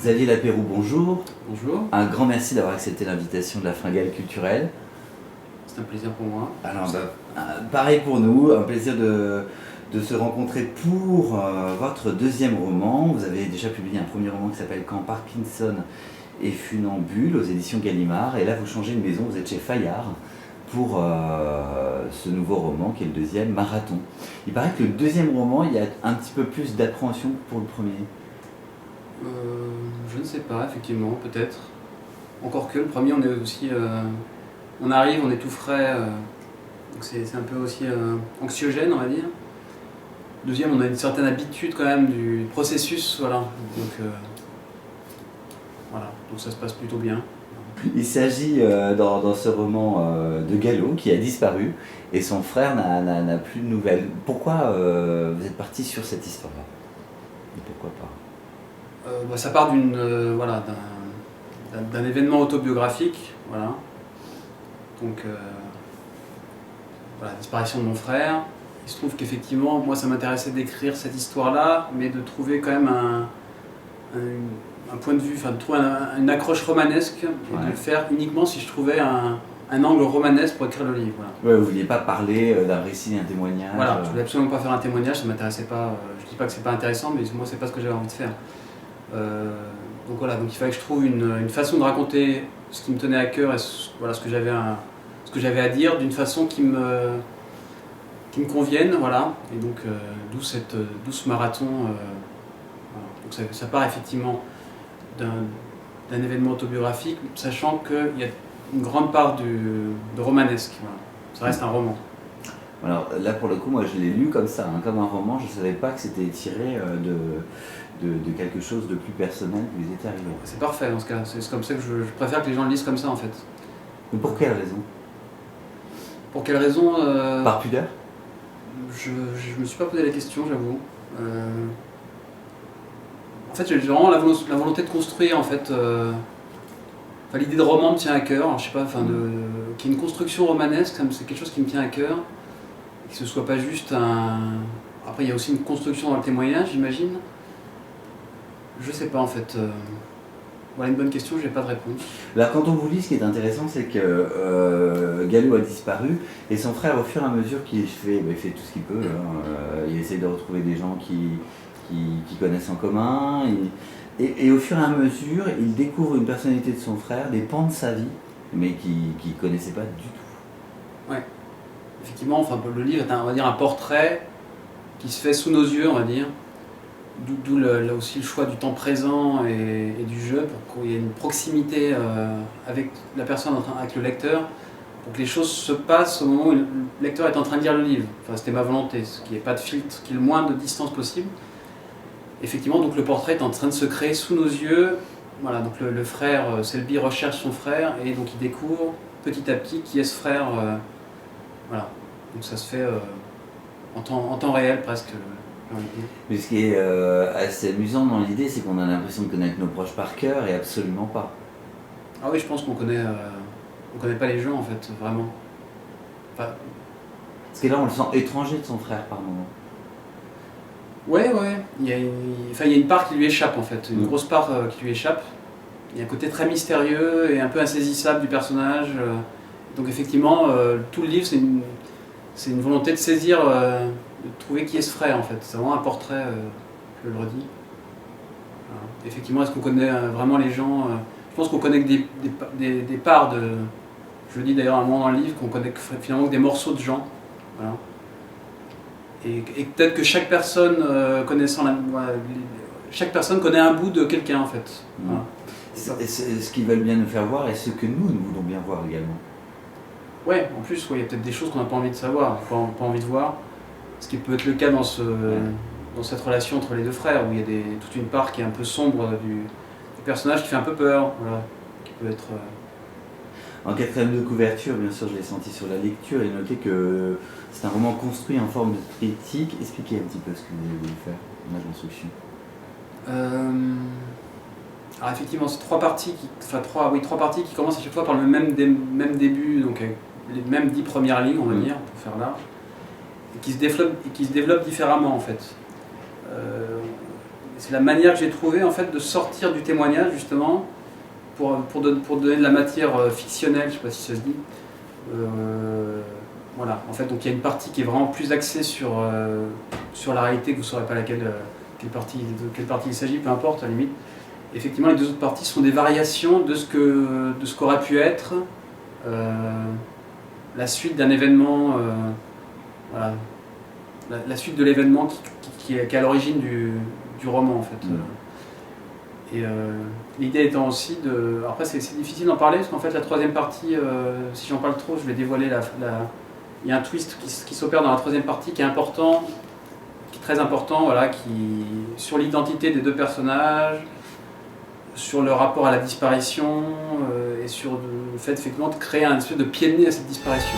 Xavier Lapéroux, bonjour. Bonjour. Un grand merci d'avoir accepté l'invitation de la Fringale culturelle. C'est un plaisir pour moi. Alors, pareil pour nous, un plaisir de se rencontrer pour votre deuxième roman. Vous avez déjà publié un premier roman qui s'appelle Quand Parkinson et Funambule aux éditions Gallimard. Et là, vous changez de maison, vous êtes chez Fayard pour ce nouveau roman qui est le deuxième, Marathon. Il paraît que le deuxième roman, il y a un petit peu plus d'appréhension que pour le premier. Je ne sais pas, effectivement, peut-être. Encore que le premier, on est aussi... on arrive, on est tout frais, donc c'est un peu aussi anxiogène, on va dire. Deuxième, on a une certaine habitude quand même du processus, voilà. Donc, voilà. Donc ça se passe plutôt bien. Il s'agit dans ce roman de Gallo qui a disparu et son frère n'a plus de nouvelles. Pourquoi vous êtes parti sur cette histoire-là? Et pourquoi pas? Ça part voilà, d'un événement autobiographique, voilà. Donc, voilà, la disparition de mon frère. Il se trouve qu'effectivement, moi, ça m'intéressait d'écrire cette histoire-là, mais de trouver quand même un point de vue, enfin de trouver une accroche romanesque, et de le faire uniquement si je trouvais un angle romanesque pour écrire le livre. Voilà. Ouais, vous ne vouliez pas parler d'un récit, d'un témoignage. Voilà, je voulais absolument pas faire un témoignage, ça m'intéressait pas. Je dis pas que c'est pas intéressant, mais moi, c'est pas ce que j'avais envie de faire. Donc voilà, donc il fallait que je trouve une façon de raconter ce qui me tenait à cœur et voilà, ce que j'avais à dire d'une façon qui me convienne, voilà. Et donc d'où ce marathon. Voilà. Donc ça part effectivement d'un événement autobiographique, sachant qu'il y a une grande part de romanesque. Voilà. Ça reste un roman. Alors là, pour le coup, moi je l'ai lu comme ça, hein, comme un roman. Je ne savais pas que c'était tiré de quelque chose de plus personnel qui vous était arrivé. C'est parfait dans ce cas. C'est comme ça que je préfère que les gens le lisent comme ça, en fait. Mais pour quelle raison? Pour quelle raison Par pudeur? Je me suis pas posé la question, j'avoue. En fait, j'ai vraiment la volonté de construire, en fait. L'idée de roman me tient à cœur. Alors, je sais pas, qu'il y ait une construction romanesque, c'est quelque chose qui me tient à cœur. Que ce soit pas juste un. Après, il y a aussi une construction dans le témoignage, j'imagine. Je sais pas, en fait. Voilà une bonne question, j'ai pas de réponse. Là, quand on vous lit, ce qui est intéressant, c'est que Gallo a disparu et son frère, au fur et à mesure qu'il fait tout ce qu'il peut, hein, il essaie de retrouver des gens qui connaissent en commun. Et au fur et à mesure, il découvre une personnalité de son frère, des pans de sa vie, mais qu'il ne connaissait pas du tout. Ouais. Effectivement, enfin, le livre est on va dire, un portrait qui se fait sous nos yeux, on va dire. D'où là aussi le choix du temps présent et du jeu, pour qu'il y ait une proximité avec la personne, avec le lecteur, pour que les choses se passent au moment où le lecteur est en train de lire le livre. Enfin, c'était ma volonté, qu'il n'y ait pas de filtre, qu'il y ait le moins de distance possible. Effectivement, donc le portrait est en train de se créer sous nos yeux. Voilà, donc le frère, Selby recherche son frère et donc il découvre petit à petit qui est ce frère. Voilà, donc ça se fait en temps réel presque. Mais ce qui est assez amusant dans l'idée, c'est qu'on a l'impression de connaître nos proches par cœur et absolument pas. Ah oui, je pense qu'on connaît pas les gens en fait, vraiment. Enfin, parce que là, on le sent étranger de son frère par moment. Ouais. Il y a une part qui lui échappe en fait, une grosse part qui lui échappe. Il y a un côté très mystérieux et un peu insaisissable du personnage. Donc effectivement, tout le livre, c'est une volonté de saisir, de trouver qui est ce frère en fait. C'est vraiment un portrait, je le redis. Voilà. Effectivement, est-ce qu'on connaît vraiment les gens je pense qu'on connaît que des parts de... Je le dis d'ailleurs à un moment dans le livre, qu'on connaît finalement que des morceaux de gens. Voilà. Et peut-être que chaque personne chaque personne connaît un bout de quelqu'un en fait. Voilà. C'est ce qu'ils veulent bien nous faire voir et ce que nous voulons bien voir également. Ouais, en plus, il y a peut-être des choses qu'on n'a pas envie de savoir, pas envie de voir. Ce qui peut être le cas dans cette relation entre les deux frères, où il y a toute une part qui est un peu sombre du personnage qui fait un peu peur, voilà, qui peut être... En quatrième de couverture, bien sûr, je l'ai senti sur la lecture et noté que c'est un roman construit en forme de triptyque. Expliquez un petit peu ce que vous avez voulu faire, l'image d'instruction. Alors effectivement, c'est trois parties qui commencent à chaque fois par le même début, donc les mêmes 10 premières lignes, on va dire, pour faire large, et qui se développent différemment en fait. c'est la manière que j'ai trouvée en fait de sortir du témoignage justement pour donner de la matière fictionnelle, je ne sais pas si ça se dit. Voilà, en fait, donc il y a une partie qui est vraiment plus axée sur la réalité, que vous ne saurez pas quelle partie il s'agit, peu importe à la limite. Effectivement, les deux autres parties sont des variations de ce qu'aurait pu être la suite d'un événement, voilà, la suite de l'événement qui est à l'origine du roman en fait. Et l'idée étant aussi de... Après c'est difficile d'en parler parce qu'en fait la troisième partie, si j'en parle trop je vais dévoiler il y a un twist qui s'opère dans la troisième partie qui est important, qui est très important, voilà, sur l'identité des deux personnages, sur le rapport à la disparition et sur le fait effectivement de créer un espèce de pied de nez à cette disparition.